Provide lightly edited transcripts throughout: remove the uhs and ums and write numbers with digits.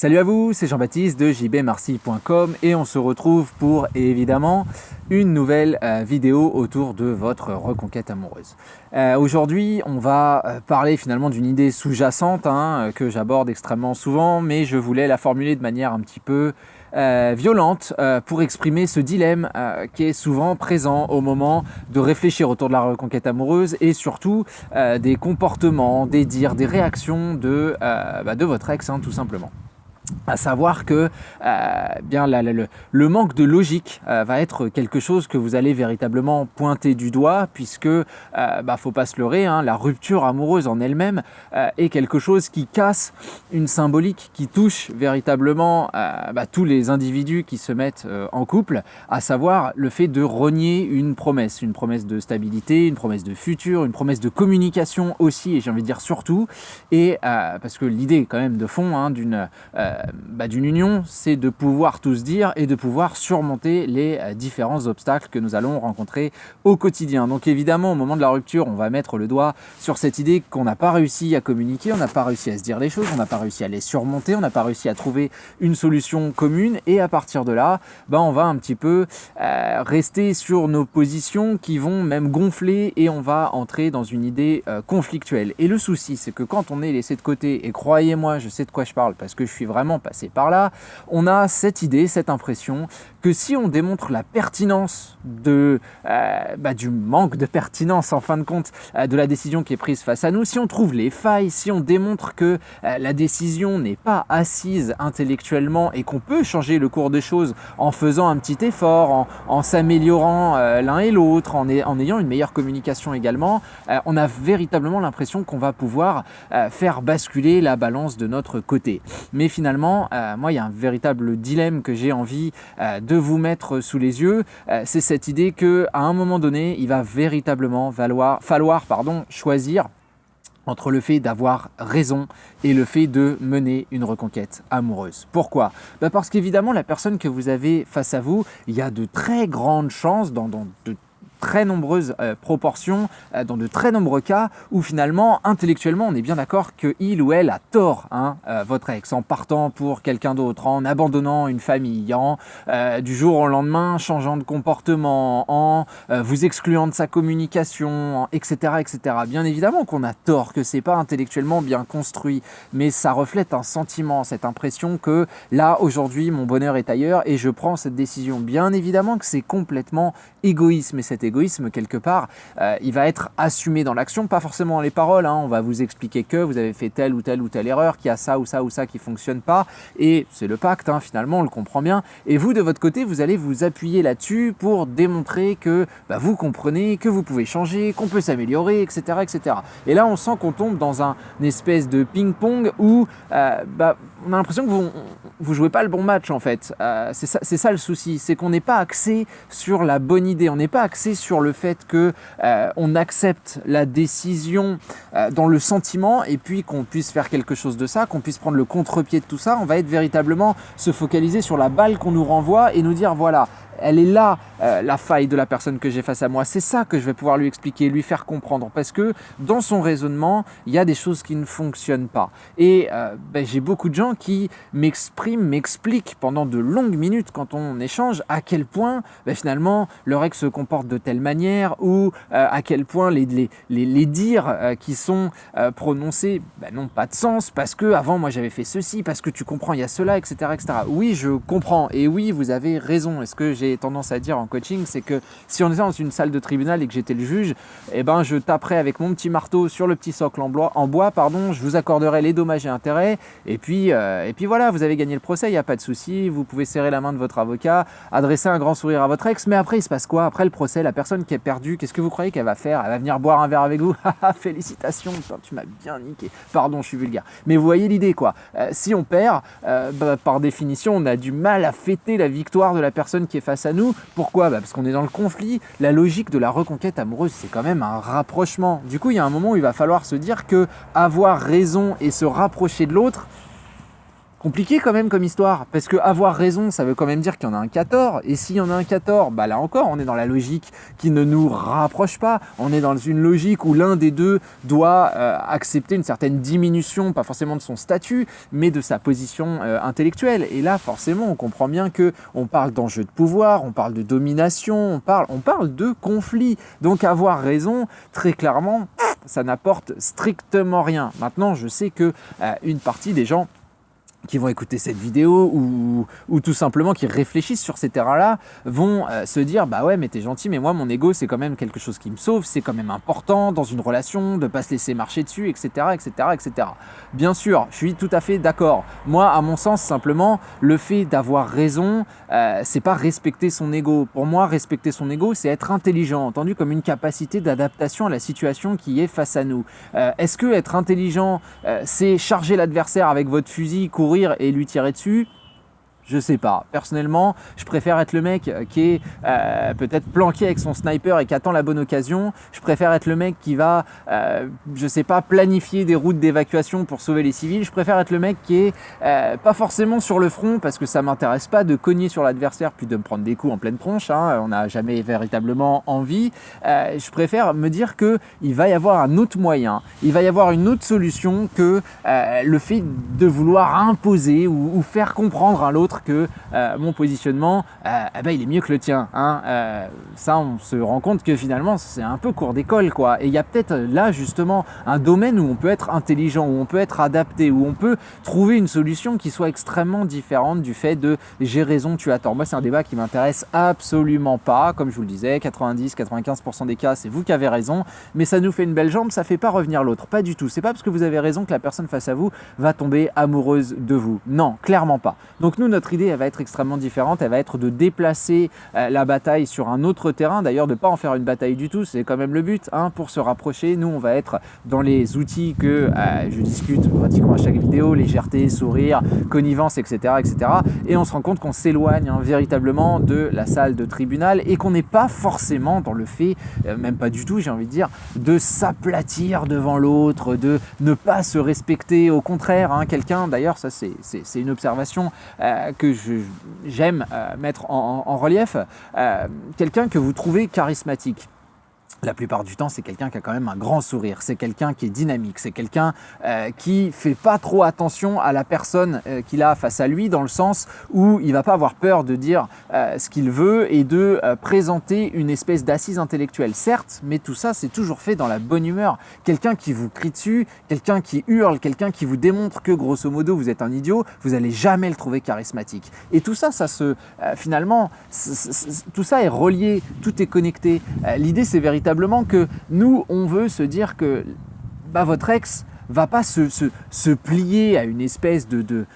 Salut à vous, c'est Jean-Baptiste de jbmarcy.com et on se retrouve pour évidemment une nouvelle vidéo autour de votre reconquête amoureuse. Aujourd'hui, on va parler finalement d'une idée sous-jacente que j'aborde extrêmement souvent, mais je voulais la formuler de manière un petit peu violente pour exprimer ce dilemme qui est souvent présent au moment de réfléchir autour de la reconquête amoureuse et surtout des comportements, des dires, des réactions de votre ex tout simplement. À savoir que le manque de logique va être quelque chose que vous allez véritablement pointer du doigt puisque, faut pas se leurrer, la rupture amoureuse en elle-même est quelque chose qui casse une symbolique qui touche véritablement tous les individus qui se mettent en couple, à savoir le fait de renier une promesse de stabilité, une promesse de futur, une promesse de communication aussi, et j'ai envie de dire surtout, et parce que l'idée quand même de fond d'une union, c'est de pouvoir tout se dire et de pouvoir surmonter les différents obstacles que nous allons rencontrer au quotidien. Donc évidemment, au moment de la rupture, on va mettre le doigt sur cette idée qu'on n'a pas réussi à communiquer, on n'a pas réussi à se dire les choses, on n'a pas réussi à les surmonter, on n'a pas réussi à trouver une solution commune, et à partir de là, on va un petit peu rester sur nos positions qui vont même gonfler et on va entrer dans une idée conflictuelle. Et le souci, c'est que quand on est laissé de côté, et croyez-moi, je sais de quoi je parle parce que je suis vraiment passé par là, on a cette idée, cette impression que si on démontre la pertinence du manque de pertinence en fin de compte de la décision qui est prise face à nous, si on trouve les failles, si on démontre que la décision n'est pas assise intellectuellement et qu'on peut changer le cours des choses en faisant un petit effort, en s'améliorant l'un et l'autre, en ayant une meilleure communication également, on a véritablement l'impression qu'on va pouvoir faire basculer la balance de notre côté. Mais finalement, moi, il y a un véritable dilemme que j'ai envie de vous mettre sous les yeux. C'est cette idée qu'à un moment donné, il va véritablement falloir choisir entre le fait d'avoir raison et le fait de mener une reconquête amoureuse. Pourquoi ? Parce qu'évidemment, la personne que vous avez face à vous, il y a de très grandes chances dans de très nombreuses proportions, dans de très nombreux cas où finalement, intellectuellement, on est bien d'accord que il ou elle a tort, votre ex, en partant pour quelqu'un d'autre, en abandonnant une famille, en du jour au lendemain changeant de comportement, en vous excluant de sa communication, etc., etc. Bien évidemment qu'on a tort, que c'est pas intellectuellement bien construit, mais ça reflète un sentiment, cette impression que là, aujourd'hui, mon bonheur est ailleurs et je prends cette décision. Bien évidemment que c'est complètement égoïsme, et cet égoïsme, quelque part, il va être assumé dans l'action, pas forcément dans les paroles, on va vous expliquer que vous avez fait telle ou telle erreur, qu'il y a ça ou ça ou ça qui ne fonctionne pas, et c'est le pacte, finalement, on le comprend bien, et vous, de votre côté, vous allez vous appuyer là-dessus pour démontrer que vous comprenez, que vous pouvez changer, qu'on peut s'améliorer, etc., etc. Et là, on sent qu'on tombe dans une espèce de ping-pong où on a l'impression que vous jouez pas le bon match, en fait. C'est ça le souci, c'est qu'on n'est pas axé sur la bonne idée, on n'est pas axé sur le fait qu'on accepte la décision dans le sentiment et puis qu'on puisse faire quelque chose de ça, qu'on puisse prendre le contre-pied de tout ça. On va être véritablement se focaliser sur la balle qu'on nous renvoie et nous dire voilà, elle est là, la faille de la personne que j'ai face à moi. C'est ça que je vais pouvoir lui expliquer, lui faire comprendre. Parce que dans son raisonnement, il y a des choses qui ne fonctionnent pas. Et j'ai beaucoup de gens qui m'expliquent pendant de longues minutes quand on échange à quel point finalement leur ex se comporte de telle manière ou à quel point les dires qui sont prononcés n'ont pas de sens parce que avant moi j'avais fait ceci, parce que tu comprends, il y a cela, etc., etc. Oui, je comprends et oui, vous avez raison. Est-ce que j'ai tendance à dire en coaching, c'est que si on était dans une salle de tribunal et que j'étais le juge, je taperais avec mon petit marteau sur le petit socle en bois, je vous accorderais les dommages et intérêts, et puis voilà, vous avez gagné le procès, il n'y a pas de souci, vous pouvez serrer la main de votre avocat, adresser un grand sourire à votre ex, mais après il se passe quoi ? Après le procès, la personne qui est perdue, qu'est-ce que vous croyez qu'elle va faire ? Elle va venir boire un verre avec vous ? Félicitations, tu m'as bien niqué. Pardon, je suis vulgaire. Mais vous voyez l'idée, quoi. Si on perd, par définition, on a du mal à fêter la victoire de la personne qui est face à nous. Pourquoi ? Parce qu'on est dans le conflit. La logique de la reconquête amoureuse, c'est quand même un rapprochement. Du coup, il y a un moment où il va falloir se dire que avoir raison et se rapprocher de l'autre, Compliqué quand même comme histoire, parce que avoir raison, ça veut quand même dire qu'il y en a un qui a tort, et s'il y en a un qui a tort, bah là encore, on est dans la logique qui ne nous rapproche pas, on est dans une logique où l'un des deux doit accepter une certaine diminution, pas forcément de son statut, mais de sa position intellectuelle, et là forcément on comprend bien que on parle d'enjeu de pouvoir, on parle de domination, on parle de conflit, donc avoir raison, très clairement, ça n'apporte strictement rien. Maintenant, je sais que une partie des gens qui vont écouter cette vidéo ou tout simplement qui réfléchissent sur ces terrains-là vont se dire bah ouais mais t'es gentil mais moi mon ego c'est quand même quelque chose qui me sauve, c'est quand même important dans une relation de pas se laisser marcher dessus etc etc etc. Bien sûr je suis tout à fait d'accord, moi à mon sens simplement le fait d'avoir raison c'est pas respecter son ego, pour moi respecter son ego c'est être intelligent, entendu comme une capacité d'adaptation à la situation qui est face à nous. Est-ce que être intelligent c'est charger l'adversaire avec votre fusil, courir et lui tirer dessus? Je sais pas. Personnellement, je préfère être le mec qui est peut-être planqué avec son sniper et qui attend la bonne occasion. Je préfère être le mec qui va, je sais pas, planifier des routes d'évacuation pour sauver les civils. Je préfère être le mec qui est pas forcément sur le front parce que ça m'intéresse pas de cogner sur l'adversaire puis de me prendre des coups en pleine tronche. Hein. On n'a jamais véritablement envie. Je préfère me dire que il va y avoir un autre moyen. Il va y avoir une autre solution que le fait de vouloir imposer ou faire comprendre à l'autre que mon positionnement il est mieux que le tien hein. Ça on se rend compte que finalement c'est un peu cours d'école quoi, et il y a peut-être là justement un domaine où on peut être intelligent, où on peut être adapté, où on peut trouver une solution qui soit extrêmement différente du fait de j'ai raison tu as tort. Moi c'est un débat qui m'intéresse absolument pas, comme je vous le disais 90-95% des cas c'est vous qui avez raison, mais ça nous fait une belle jambe, ça fait pas revenir l'autre, pas du tout, c'est pas parce que vous avez raison que la personne face à vous va tomber amoureuse de vous, non clairement pas. Donc nous notre idée elle va être extrêmement différente, elle va être de déplacer la bataille sur un autre terrain, d'ailleurs de ne pas en faire une bataille du tout, c'est quand même le but hein, pour se rapprocher. Nous on va être dans les outils que je discute pratiquement à chaque vidéo, légèreté, sourire, connivence etc. et on se rend compte qu'on s'éloigne hein, véritablement de la salle de tribunal et qu'on n'est pas forcément dans le fait, même pas du tout j'ai envie de dire, de s'aplatir devant l'autre, de ne pas se respecter, au contraire hein, quelqu'un, d'ailleurs ça c'est une observation que j'aime mettre en relief, quelqu'un que vous trouvez charismatique. La plupart du temps, c'est quelqu'un qui a quand même un grand sourire, c'est quelqu'un qui est dynamique, c'est quelqu'un qui fait pas trop attention à la personne qu'il a face à lui, dans le sens où il va pas avoir peur de dire ce qu'il veut et de présenter une espèce d'assise intellectuelle, certes, mais tout ça c'est toujours fait dans la bonne humeur. Quelqu'un qui vous crie dessus, quelqu'un qui hurle, quelqu'un qui vous démontre que grosso modo vous êtes un idiot, vous allez jamais le trouver charismatique. Et tout ça, finalement, tout ça est relié, tout est connecté. L'idée c'est véritablement que nous, on veut se dire que votre ex va pas se plier à une espèce de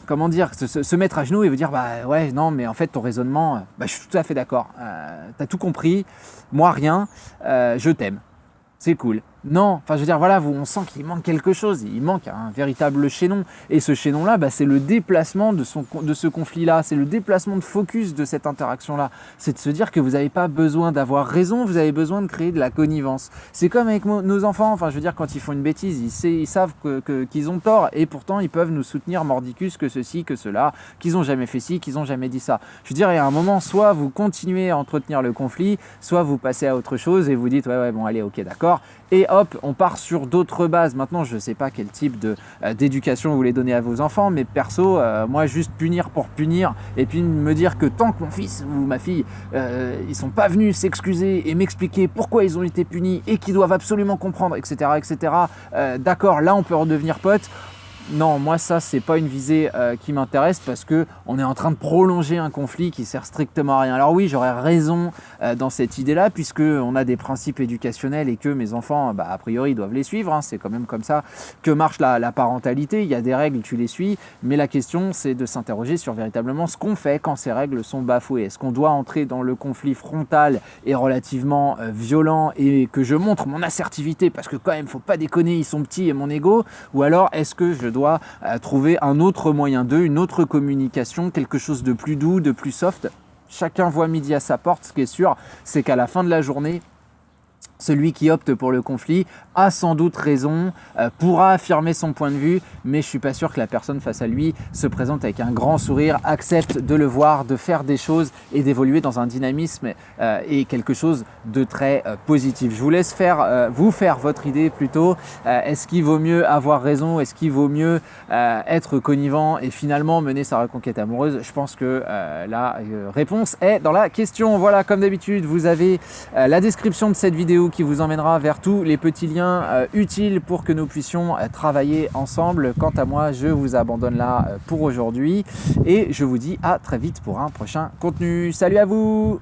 comment dire, se mettre à genoux et vous dire bah ouais non mais en fait ton raisonnement, je suis tout à fait d'accord, t'as tout compris, moi rien, je t'aime, c'est cool. Non, enfin je veux dire voilà, on sent qu'il manque quelque chose, il manque un véritable chaînon, et ce chaînon-là, c'est le déplacement de ce conflit-là, c'est le déplacement de focus de cette interaction-là, c'est de se dire que vous n'avez pas besoin d'avoir raison, vous avez besoin de créer de la connivence. C'est comme avec nos enfants, enfin je veux dire quand ils font une bêtise, ils savent qu'ils ont tort, et pourtant ils peuvent nous soutenir mordicus que ceci, que cela, qu'ils n'ont jamais fait ci, qu'ils n'ont jamais dit ça. Je veux dire, il y a un moment, soit vous continuez à entretenir le conflit, soit vous passez à autre chose et vous dites ouais bon allez ok d'accord, et hop, on part sur d'autres bases. Maintenant, je ne sais pas quel type d'éducation vous voulez donner à vos enfants, mais perso, moi, juste punir pour punir, et puis me dire que tant que mon fils ou ma fille, ils sont pas venus s'excuser et m'expliquer pourquoi ils ont été punis et qu'ils doivent absolument comprendre, etc., d'accord, là, on peut redevenir potes. Non, moi ça c'est pas une visée qui m'intéresse, parce que on est en train de prolonger un conflit qui sert strictement à rien. Alors oui, j'aurais raison dans cette idée-là, puisque on a des principes éducationnels et que mes enfants, a priori, doivent les suivre. Hein. C'est quand même comme ça que marche la parentalité. Il y a des règles, tu les suis, mais la question c'est de s'interroger sur véritablement ce qu'on fait quand ces règles sont bafouées. Est-ce qu'on doit entrer dans le conflit frontal et relativement violent et que je montre mon assertivité parce que quand même faut pas déconner, ils sont petits et mon ego, ou alors est-ce que je dois trouver un autre moyen d'eux, une autre communication, quelque chose de plus doux, de plus soft. Chacun voit midi à sa porte. Ce qui est sûr, c'est qu'à la fin de la journée, Celui qui opte pour le conflit a sans doute raison, pourra affirmer son point de vue, mais je suis pas sûr que la personne face à lui se présente avec un grand sourire, accepte de le voir, de faire des choses et d'évoluer dans un dynamisme et quelque chose de très positif. Je vous laisse vous faire votre idée plutôt. Est-ce qu'il vaut mieux avoir raison? Est-ce qu'il vaut mieux être connivent et finalement mener sa reconquête amoureuse? Je pense que la réponse est dans la question. Voilà, comme d'habitude, vous avez la description de cette vidéo qui vous emmènera vers tous les petits liens utiles pour que nous puissions travailler ensemble. Quant à moi, je vous abandonne là pour aujourd'hui et je vous dis à très vite pour un prochain contenu. Salut à vous!